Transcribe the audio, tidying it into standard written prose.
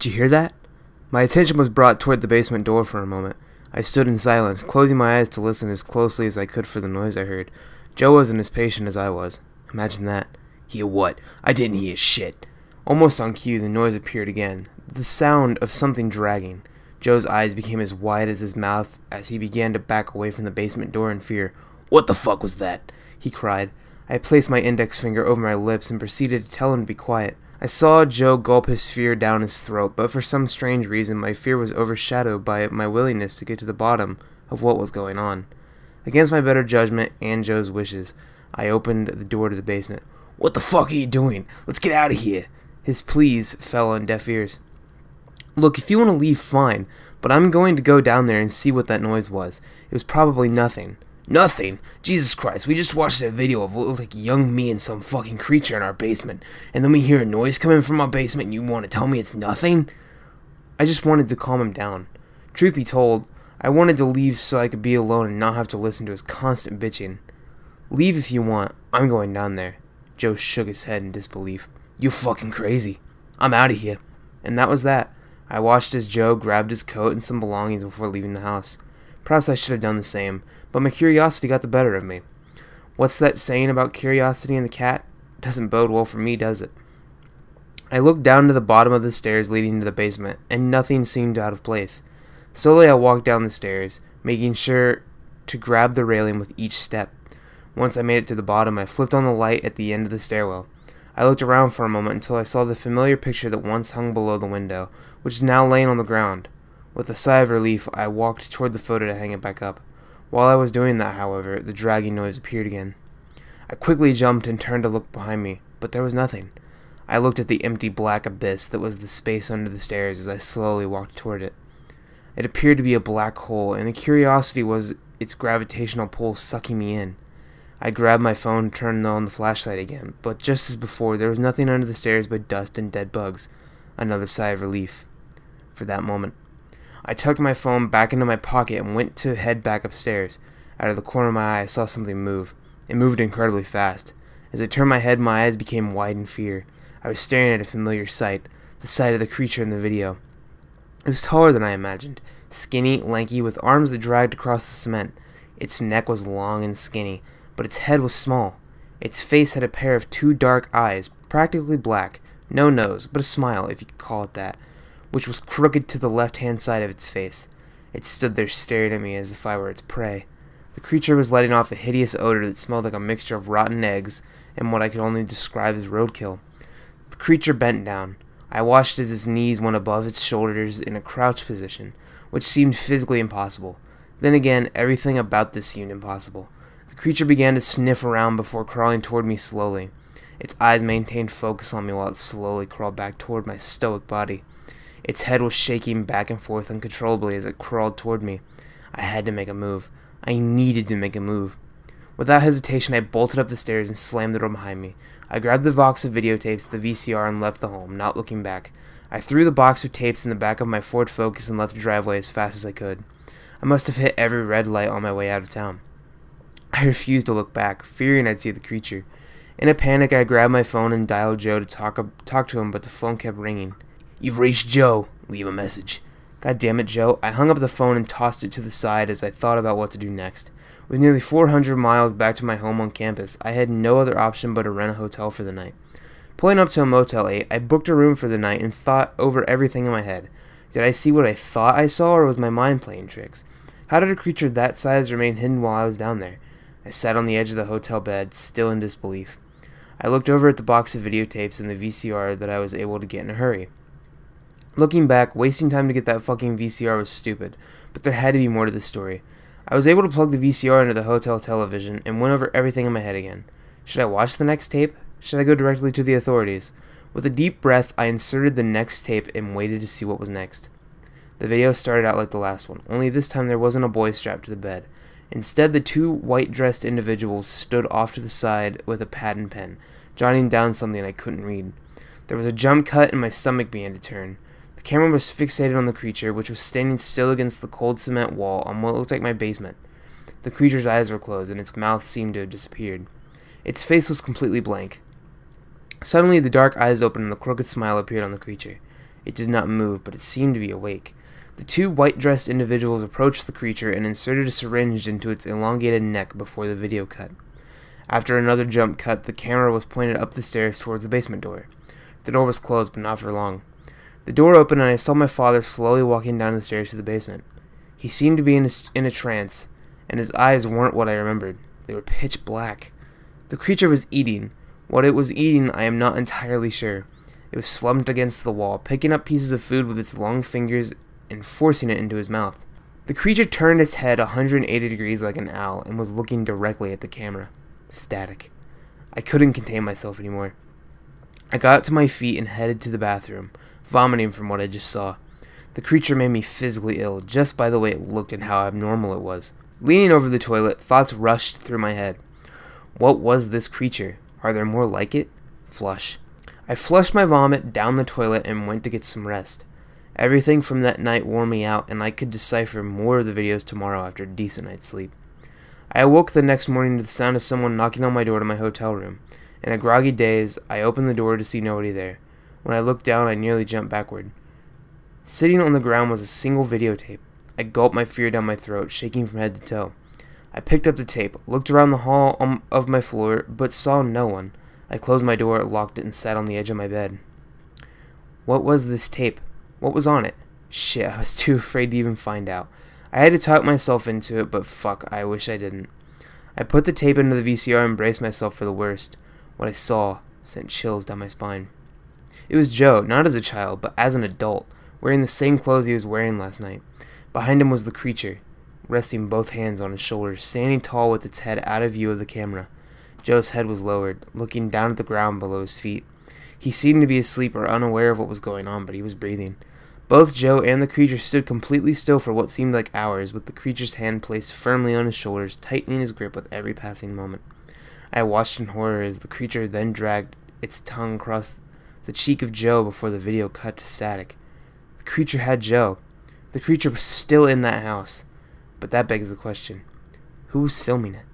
Did you hear that? My attention was brought toward the basement door for a moment. I stood in silence, closing my eyes to listen as closely as I could for the noise I heard. Joe wasn't as patient as I was. Imagine that. Hear what? I didn't hear shit. Almost on cue, the noise appeared again. The sound of something dragging. Joe's eyes became as wide as his mouth as he began to back away from the basement door in fear. "What the fuck was that?" he cried. I placed my index finger over my lips and proceeded to tell him to be quiet. I saw Joe gulp his fear down his throat, but for some strange reason my fear was overshadowed by my willingness to get to the bottom of what was going on. Against my better judgment and Joe's wishes, I opened the door to the basement. "What the fuck are you doing? Let's get out of here!" His pleas fell on deaf ears. "Look, if you want to leave, fine, but I'm going to go down there and see what that noise was. It was probably nothing." "Nothing? Jesus Christ, we just watched a video of what looked like young me and some fucking creature in our basement, and then we hear a noise coming from our basement and you want to tell me it's nothing?" I just wanted to calm him down. Truth be told, I wanted to leave so I could be alone and not have to listen to his constant bitching. "Leave if you want. I'm going down there." Joe shook his head in disbelief. "You fucking crazy. I'm out of here." And that was that. I watched as Joe grabbed his coat and some belongings before leaving the house. Perhaps I should have done the same, but my curiosity got the better of me. What's that saying about curiosity and the cat? Doesn't bode well for me, does it? I looked down to the bottom of the stairs leading to the basement, and nothing seemed out of place. Slowly I walked down the stairs, making sure to grab the railing with each step. Once I made it to the bottom, I flipped on the light at the end of the stairwell. I looked around for a moment until I saw the familiar picture that once hung below the window, which is now laying on the ground. With a sigh of relief, I walked toward the photo to hang it back up. While I was doing that, however, the dragging noise appeared again. I quickly jumped and turned to look behind me, but there was nothing. I looked at the empty black abyss that was the space under the stairs as I slowly walked toward it. It appeared to be a black hole, and the curiosity was its gravitational pull sucking me in. I grabbed my phone and turned on the flashlight again, but just as before, there was nothing under the stairs but dust and dead bugs. Another sigh of relief. For that moment. I tucked my phone back into my pocket and went to head back upstairs. Out of the corner of my eye, I saw something move. It moved incredibly fast. As I turned my head, my eyes became wide in fear. I was staring at a familiar sight, the sight of the creature in the video. It was taller than I imagined, skinny, lanky, with arms that dragged across the cement. Its neck was long and skinny, but its head was small. Its face had a pair of two dark eyes, practically black, no nose, but a smile, if you could call it that, which was crooked to the left-hand side of its face. It stood there staring at me as if I were its prey. The creature was letting off a hideous odor that smelled like a mixture of rotten eggs and what I could only describe as roadkill. The creature bent down. I watched as its knees went above its shoulders in a crouch position, which seemed physically impossible. Then again, everything about this seemed impossible. The creature began to sniff around before crawling toward me slowly. Its eyes maintained focus on me while it slowly crawled back toward my stoic body. Its head was shaking back and forth uncontrollably as it crawled toward me. I had to make a move. I needed to make a move. Without hesitation, I bolted up the stairs and slammed the door behind me. I grabbed the box of videotapes, the VCR, and left the home, not looking back. I threw the box of tapes in the back of my Ford Focus and left the driveway as fast as I could. I must have hit every red light on my way out of town. I refused to look back, fearing I'd see the creature. In a panic, I grabbed my phone and dialed Joe to talk to him, but the phone kept ringing. "You've reached Joe. Leave a message." God damn it, Joe. I hung up the phone and tossed it to the side as I thought about what to do next. With nearly 400 miles back to my home on campus, I had no other option but to rent a hotel for the night. Pulling up to a Motel 8, I booked a room for the night and thought over everything in my head. Did I see what I thought I saw, or was my mind playing tricks? How did a creature that size remain hidden while I was down there? I sat on the edge of the hotel bed, still in disbelief. I looked over at the box of videotapes and the VCR that I was able to get in a hurry. Looking back, wasting time to get that fucking VCR was stupid, but there had to be more to this story. I was able to plug the VCR into the hotel television and went over everything in my head again. Should I watch the next tape? Should I go directly to the authorities? With a deep breath, I inserted the next tape and waited to see what was next. The video started out like the last one, only this time there wasn't a boy strapped to the bed. Instead, the two white-dressed individuals stood off to the side with a pad and pen, jotting down something I couldn't read. There was a jump cut and my stomach began to turn. The camera was fixated on the creature, which was standing still against the cold cement wall on what looked like my basement. The creature's eyes were closed, and its mouth seemed to have disappeared. Its face was completely blank. Suddenly, the dark eyes opened and the crooked smile appeared on the creature. It did not move, but it seemed to be awake. The two white-dressed individuals approached the creature and inserted a syringe into its elongated neck before the video cut. After another jump cut, the camera was pointed up the stairs towards the basement door. The door was closed, but not for long. The door opened and I saw my father slowly walking down the stairs to the basement. He seemed to be in a trance, and his eyes weren't what I remembered. They were pitch black. The creature was eating. What it was eating, I am not entirely sure. It was slumped against the wall, picking up pieces of food with its long fingers and forcing it into his mouth. The creature turned its head 180 degrees like an owl and was looking directly at the camera. Static. I couldn't contain myself anymore. I got to my feet and headed to the bathroom, vomiting from what I just saw. The creature made me physically ill just by the way it looked and how abnormal it was. Leaning over the toilet, thoughts rushed through my head. What was this creature? Are there more like it? Flush. I flushed my vomit down the toilet and went to get some rest. Everything from that night wore me out, and I could decipher more of the videos tomorrow after a decent night's sleep. I awoke the next morning to the sound of someone knocking on my door to my hotel room. In a groggy daze, I opened the door to see nobody there. When I looked down, I nearly jumped backward. Sitting on the ground was a single videotape. I gulped my fear down my throat, shaking from head to toe. I picked up the tape, looked around the hall of my floor, but saw no one. I closed my door, locked it, and sat on the edge of my bed. What was this tape? What was on it? Shit, I was too afraid to even find out. I had to talk myself into it, but fuck, I wish I didn't. I put the tape into the VCR and braced myself for the worst. What I saw sent chills down my spine. It was Joe, not as a child, but as an adult, wearing the same clothes he was wearing last night. Behind him was the creature, resting both hands on his shoulders, standing tall with its head out of view of the camera. Joe's head was lowered, looking down at the ground below his feet. He seemed to be asleep or unaware of what was going on, but he was breathing. Both Joe and the creature stood completely still for what seemed like hours, with the creature's hand placed firmly on his shoulders, tightening his grip with every passing moment. I watched in horror as the creature then dragged its tongue across the cheek of Joe before the video cut to static. The creature had Joe. The creature was still in that house. But that begs the question, who was filming it?